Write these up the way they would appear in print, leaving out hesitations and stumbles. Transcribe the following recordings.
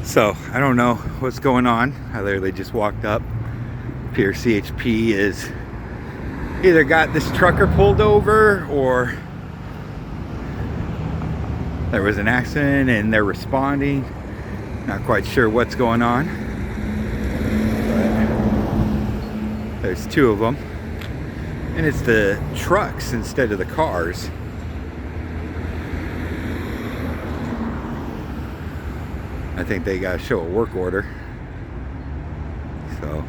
So I don't know what's going on. I literally just walked up. Here CHP is either got this trucker pulled over or there was an accident and they're responding. Not quite sure what's going on. But there's two of them. And it's the trucks instead of the cars. I think they gotta show a work order. So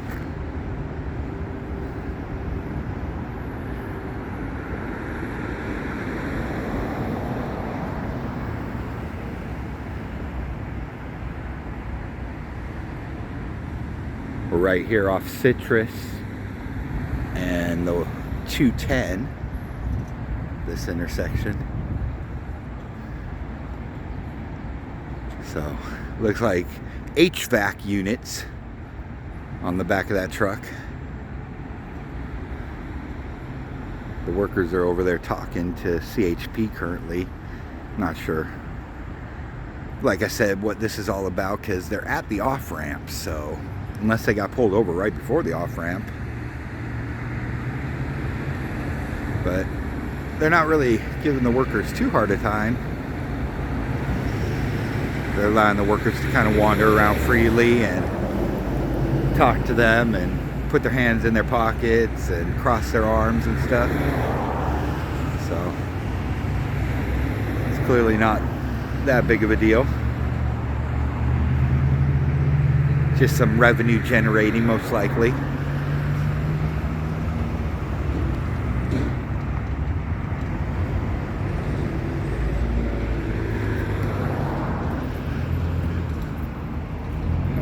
we're right here off Citrus and the 210, this intersection. So looks like HVAC units on the back of that truck. The workers are over there talking to CHP currently. Not sure, like I said, what this is all about, because they're at the off-ramp. So unless they got pulled over right before the off-ramp. But they're not really giving the workers too hard a time. They're allowing the workers to kind of wander around freely and talk to them and put their hands in their pockets and cross their arms and stuff. So it's clearly not that big of a deal. Just some revenue generating, most likely.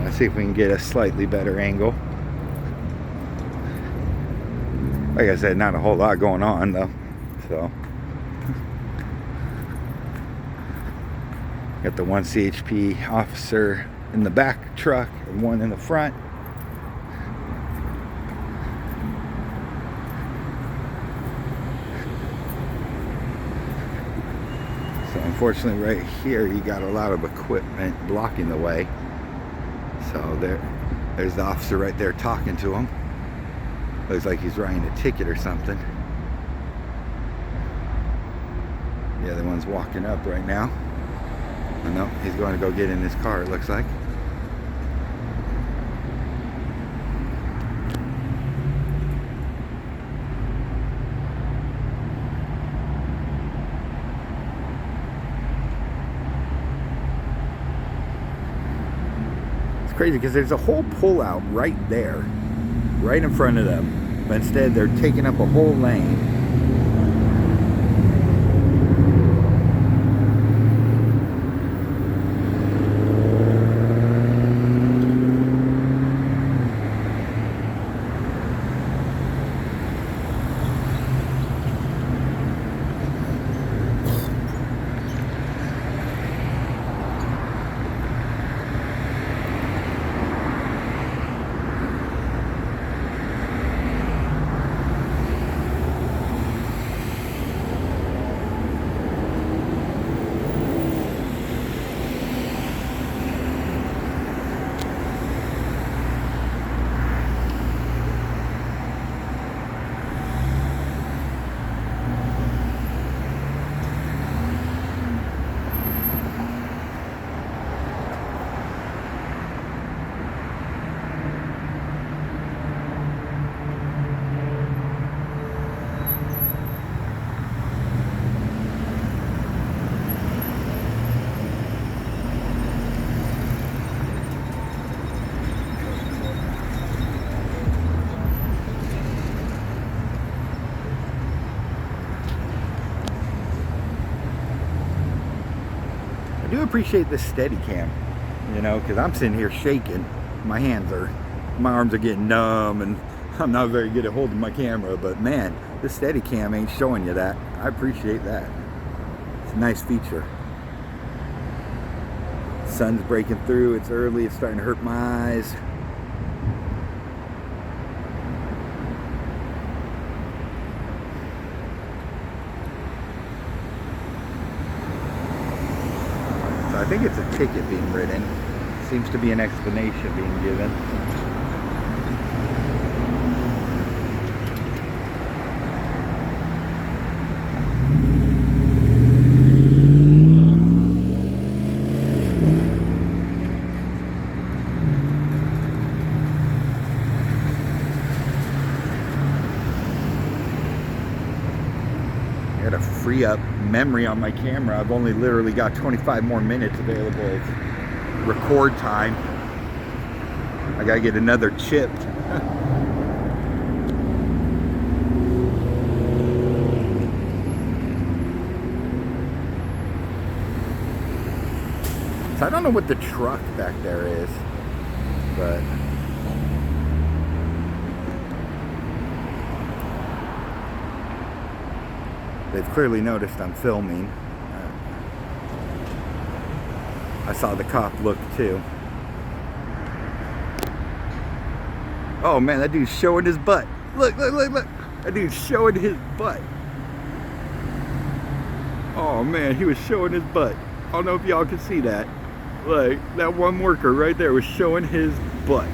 Let's see if we can get a slightly better angle. Like I said, not a whole lot going on though. So got the one CHP officer in the back truck and one in the front. So unfortunately right here you got a lot of equipment blocking the way. So there's the officer right there talking to him. Looks like he's writing a ticket or something. The other one's walking up right now. Oh, no, he's going to go get in his car, it looks like. Crazy because there's a whole pullout right there, right in front of them, but instead they're taking up a whole lane. I do appreciate this steady cam, you know, because I'm sitting here shaking. My arms are getting numb, and I'm not very good at holding my camera, but man, this steady cam ain't showing you that. I appreciate that. It's a nice feature. Sun's breaking through, it's early, it's starting to hurt my eyes. So I think it's a ticket being written. seems to be an explanation being given. I gotta free up memory on my camera. I've only literally got 25 more minutes available of record time. I gotta get another chip. So I don't know what the truck back there is, but they've clearly noticed I'm filming. I saw the cop look too. Oh man, that dude's showing his butt. Look, look, look, look. That dude's showing his butt. Oh man, he was showing his butt. I don't know if y'all can see that. Like, that one worker right there was showing his butt.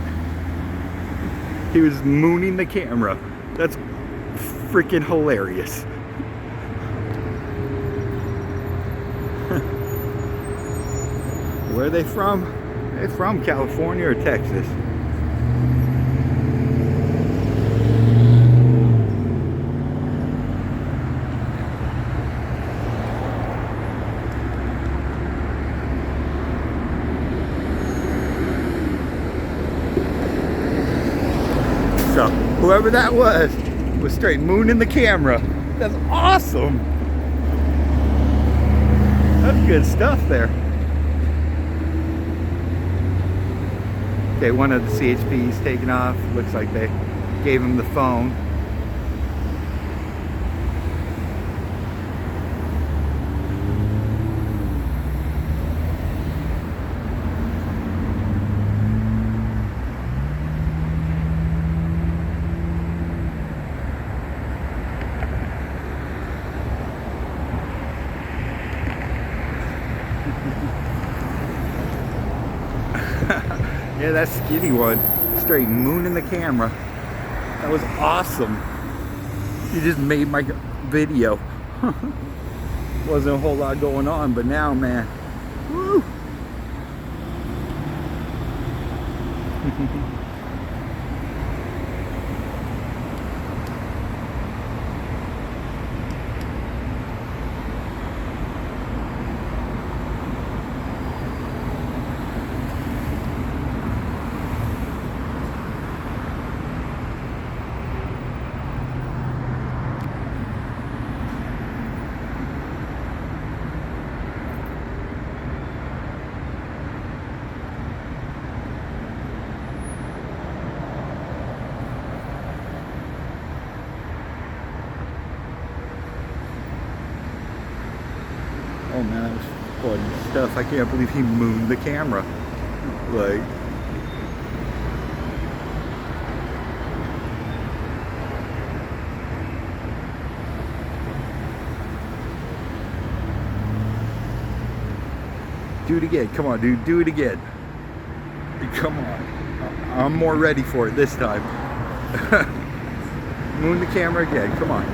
He was mooning the camera. That's freaking hilarious. Where are they from? They're from California or Texas. So, whoever that was straight mooning the camera. That's awesome. That's good stuff there. Okay, one of the CHPs taken off. Looks like they gave him the phone. Yeah, that skinny one, straight mooning the camera. That was awesome. You just made my video. Wasn't a whole lot going on, but now, man, woo! Oh man, that was fun stuff. I can't believe he mooned the camera. Like, do it again. Come on, dude. Do it again. Come on. I'm more ready for it this time. Moon the camera again. Come on.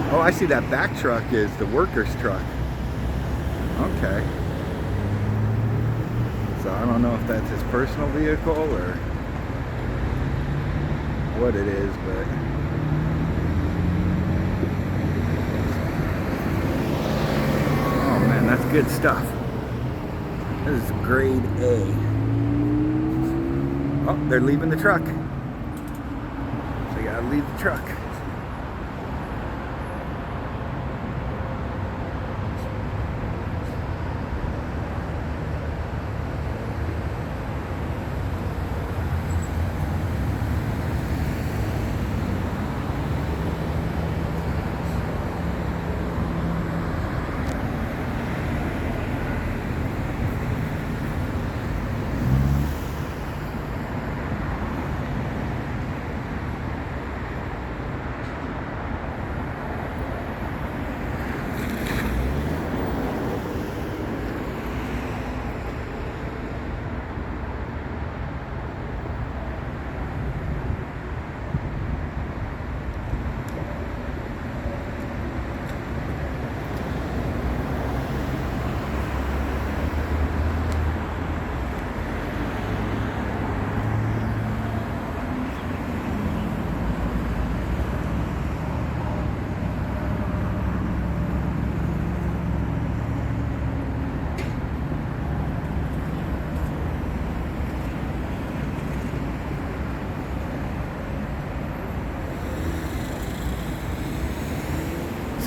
Oh, I see that back truck is the worker's truck. Okay. So I don't know if that's his personal vehicle or what it is, but oh man, that's good stuff. This is grade A. Oh, they're leaving the truck. So you gotta leave the truck.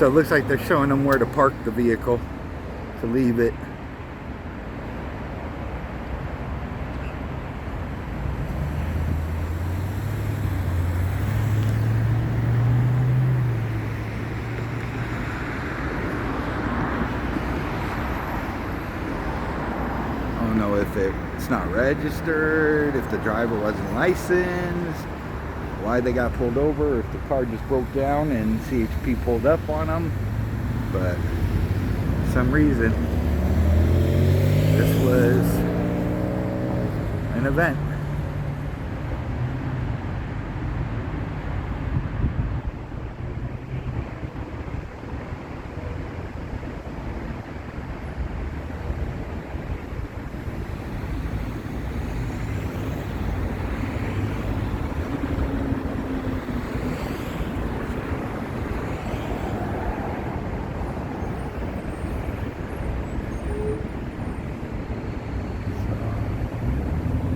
So it looks like they're showing them where to park the vehicle, to leave it. I don't know if it's not registered, if the driver wasn't licensed, why they got pulled over, if the car just broke down and CHP pulled up on them. But for some reason, this was an event.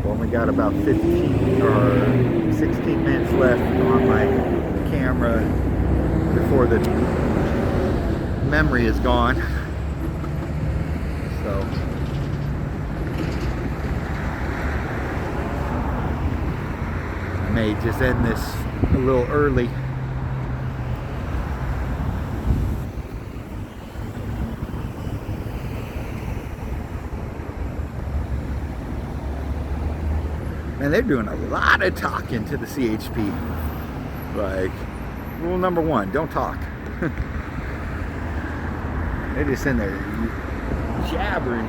Only got about 15 or 16 minutes left on my camera before the memory is gone. So I may just end this a little early. And they're doing a lot of talking to the CHP. Like, rule number 1, don't talk. They're just in there jabbering.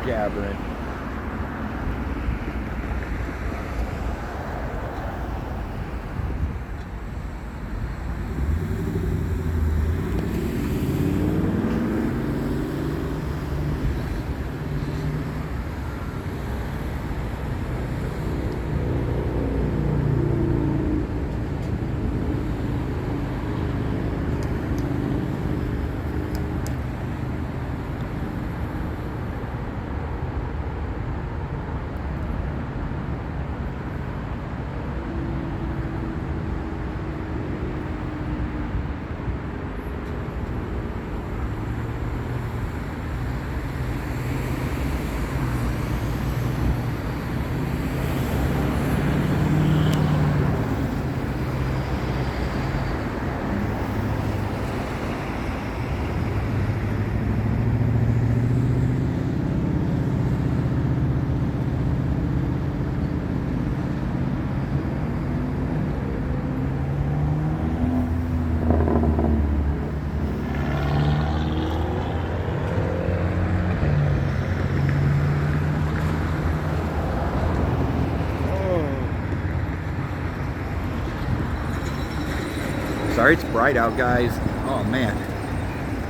Sorry it's bright out, guys. Oh man,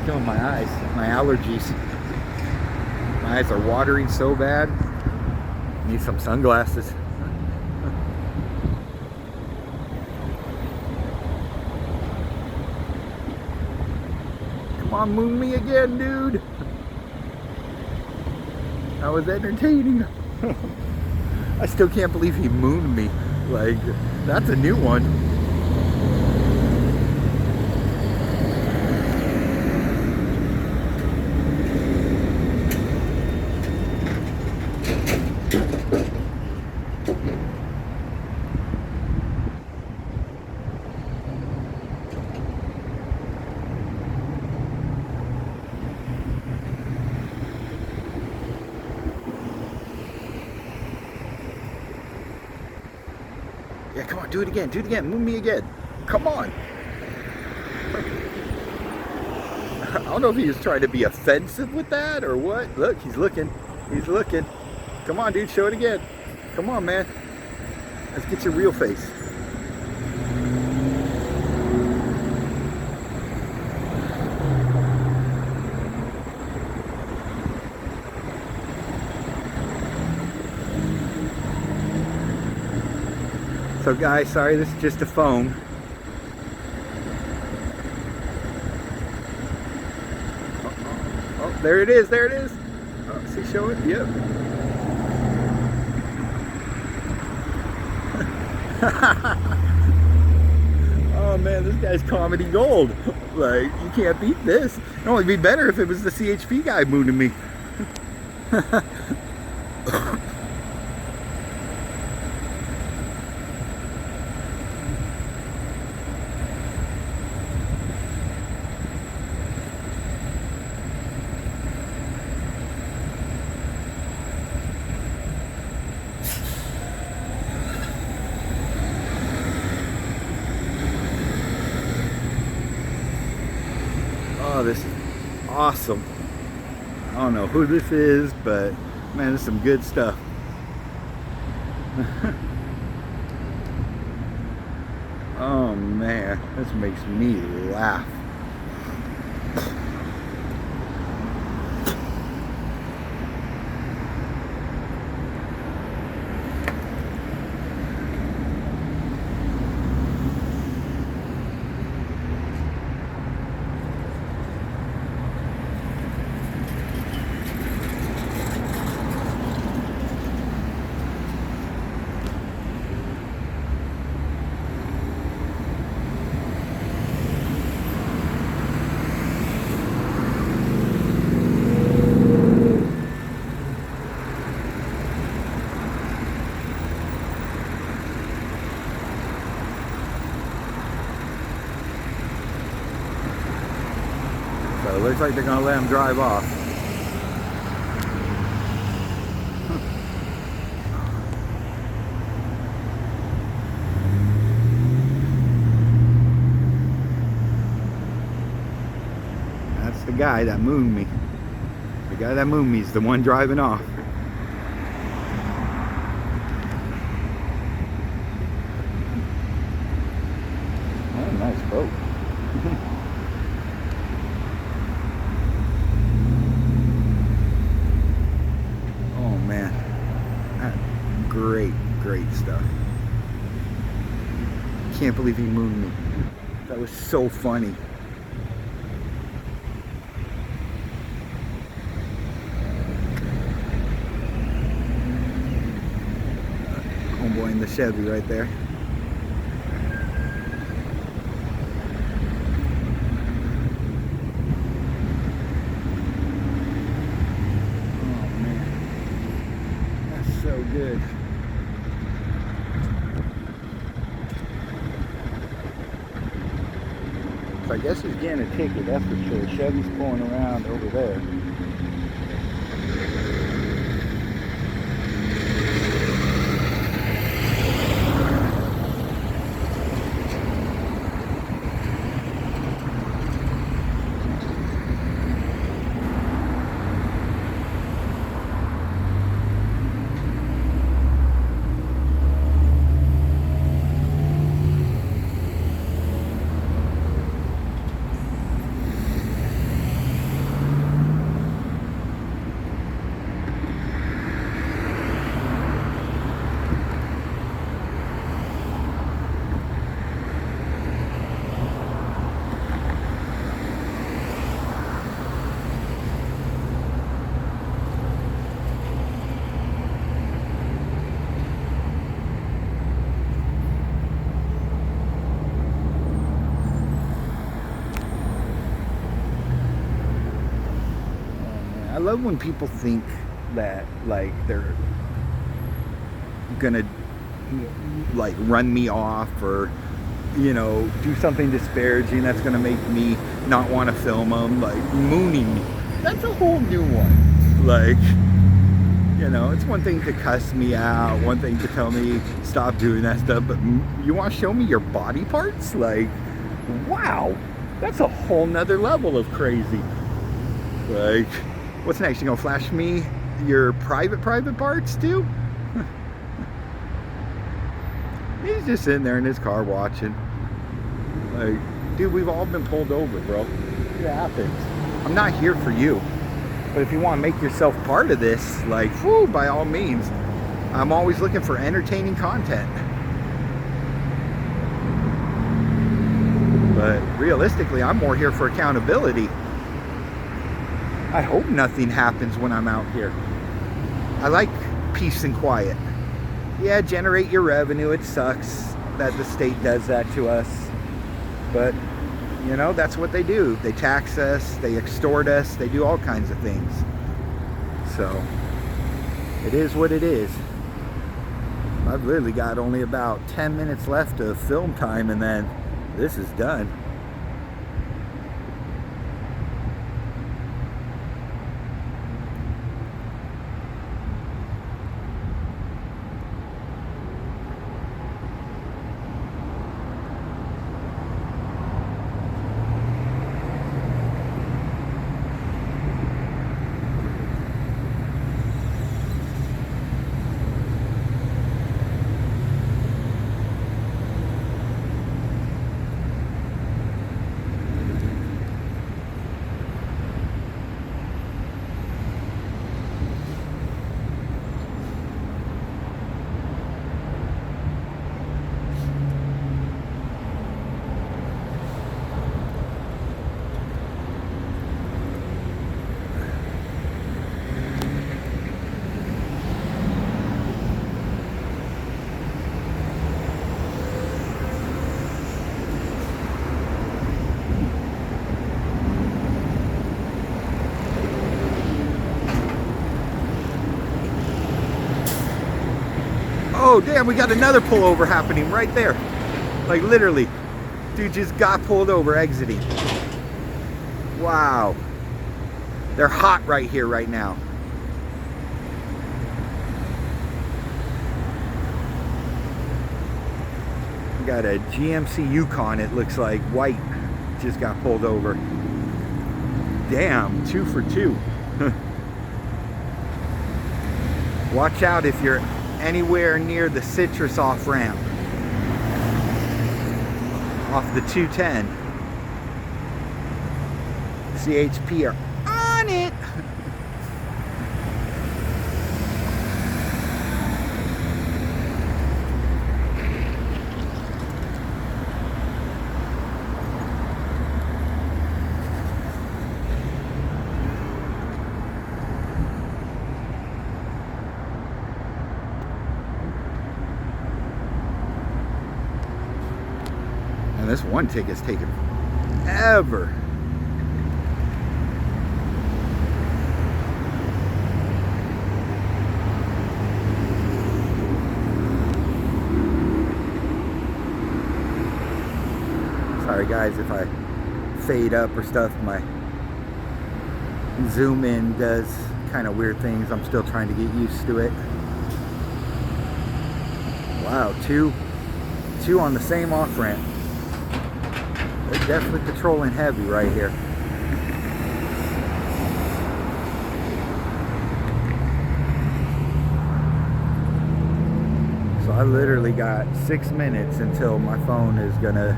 killing my eyes, my allergies. My eyes are watering so bad. Need some sunglasses. Come on, moon me again, dude. That was entertaining. I still can't believe he mooned me. Like, that's a new one. Yeah, come on, do it again, move me again. Come on. I don't know if he was trying to be offensive with that or what. Look, he's looking. Come on, dude, show it again. Come on, man. Let's get your real face. So guys, sorry, this is just a phone. Oh, there it is. Oh, see, show it? Yep. Oh oh man, this guy's comedy gold. Like, you can't beat this. It'd only be better if it was the CHP guy mooning me. Oh, this is awesome. I don't know who this is, but man, this is some good stuff. Oh man, this makes me laugh. So it looks like they're gonna let him drive off. That's the guy that mooned me. The guy that mooned me is the one driving off. Oh, nice boat. Oh man, great stuff. Can't believe he mooned me. That was so funny. Homeboy in the Chevy right there. So good. So I guess he's getting a ticket, that's for sure. Chevy's pulling around over there. I love when people think that like they're gonna like run me off or, you know, do something disparaging that's gonna make me not want to film them. Like mooning me, that's a whole new one. Like, you know, it's one thing to cuss me out, one thing to tell me stop doing that stuff, but you want to show me your body parts? Like, wow, that's a whole nother level of crazy. Like, what's next? You gonna flash me your private parts too? He's just sitting there in his car watching. Like, dude, we've all been pulled over, bro. It happens. I'm not here for you. But if you want to make yourself part of this, like, whew, by all means. I'm always looking for entertaining content. But realistically, I'm more here for accountability. I hope nothing happens when I'm out here. I like peace and quiet. Yeah, generate your revenue. It sucks that the state does that to us. But, you know, that's what they do. They tax us, they extort us, they do all kinds of things. So, it is what it is. I've literally got only about 10 minutes left of film time, and then this is done. Oh damn, we got another pullover happening right there. Like literally, dude just got pulled over exiting. Wow. They're hot right here right now. We got a GMC Yukon, it looks like, white, just got pulled over. Damn, 2 for 2. Watch out if you're anywhere near the Citrus off ramp, off the 210. CHP are on it. And this one ticket's taking forever. Sorry guys if I fade up or stuff, my zoom in does kind of weird things. I'm still trying to get used to it. Wow, two on the same off ramp. They're definitely patrolling heavy right here. So I literally got 6 minutes until my phone is gonna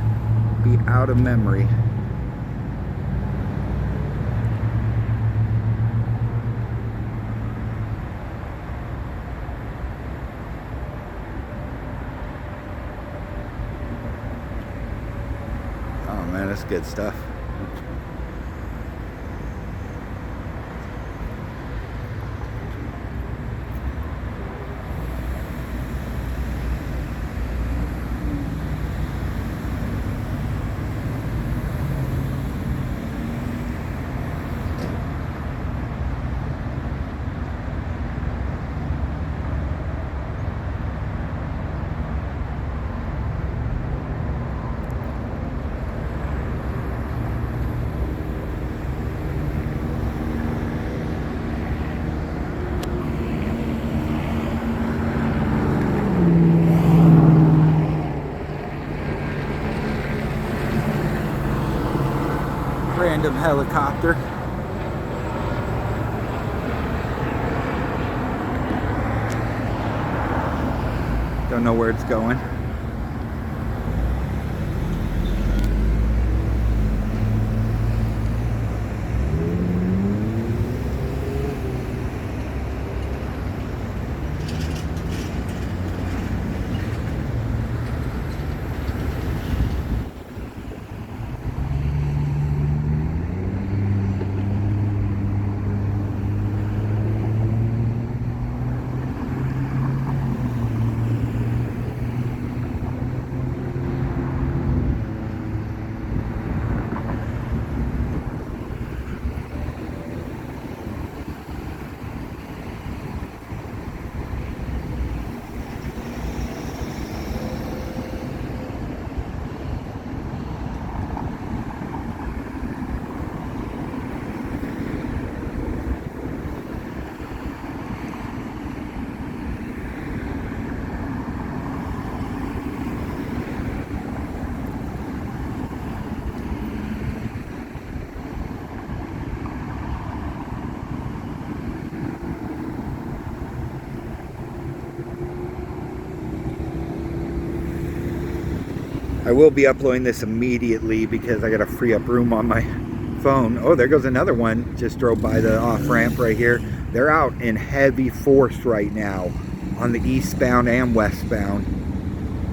be out of memory. Oh man, that's good stuff. Random helicopter. Don't know where it's going. I will be uploading this immediately because I got to free up room on my phone. Oh, there goes another one. Just drove by the off-ramp right here. They're out in heavy force right now on the eastbound and westbound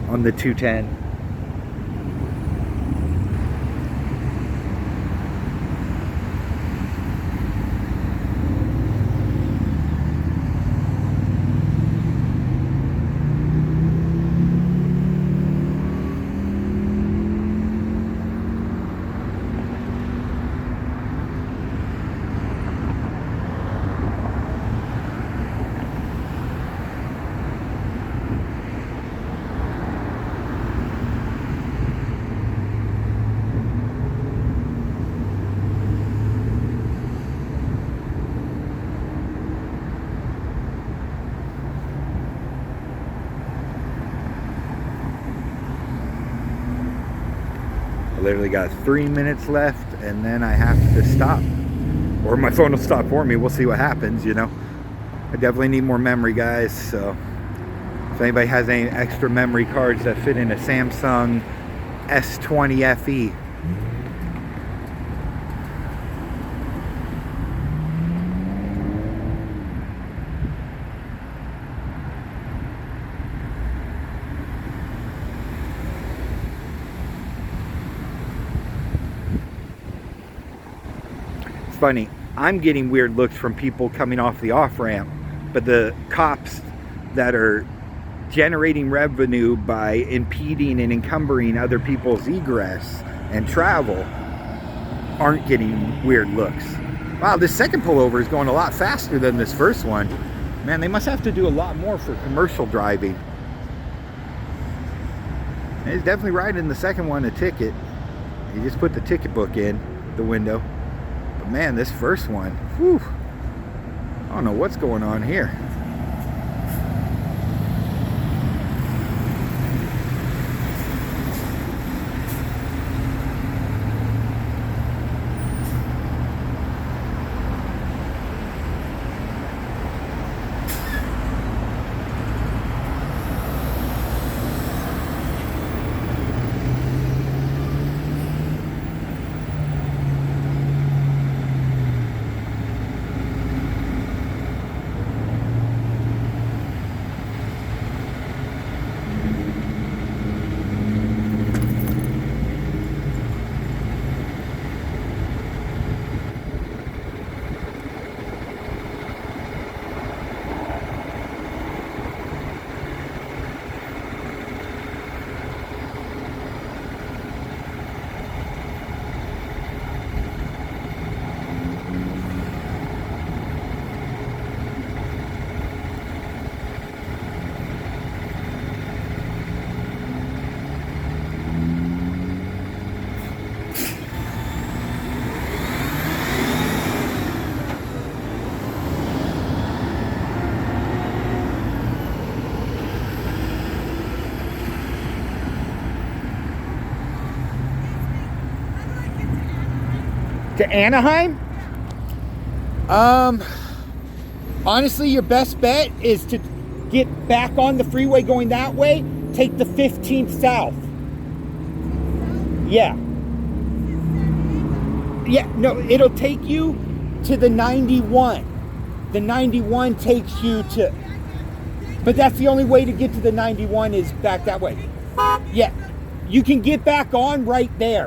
on the 210. Literally got 3 minutes left and then I have to stop, or my phone will stop for me. We'll see what happens, you know. I definitely need more memory, guys, so if anybody has any extra memory cards that fit in a Samsung S20 FE, funny, I'm getting weird looks from people coming off the off-ramp, but the cops that are generating revenue by impeding and encumbering other people's egress and travel aren't getting weird looks. Wow, this second pullover is going a lot faster than this first one. Man, they must have to do a lot more for commercial driving. And he's definitely writing the second one a ticket. He just put the ticket book in the window. Man, this first one, whew, I don't know what's going on here. To Anaheim? Honestly, your best bet is to get back on the freeway going that way. Take the 15th south. Yeah. Yeah, no, it'll take you to the 91. The 91 takes you to... But that's the only way to get to the 91 is back that way. Yeah, you can get back on right there.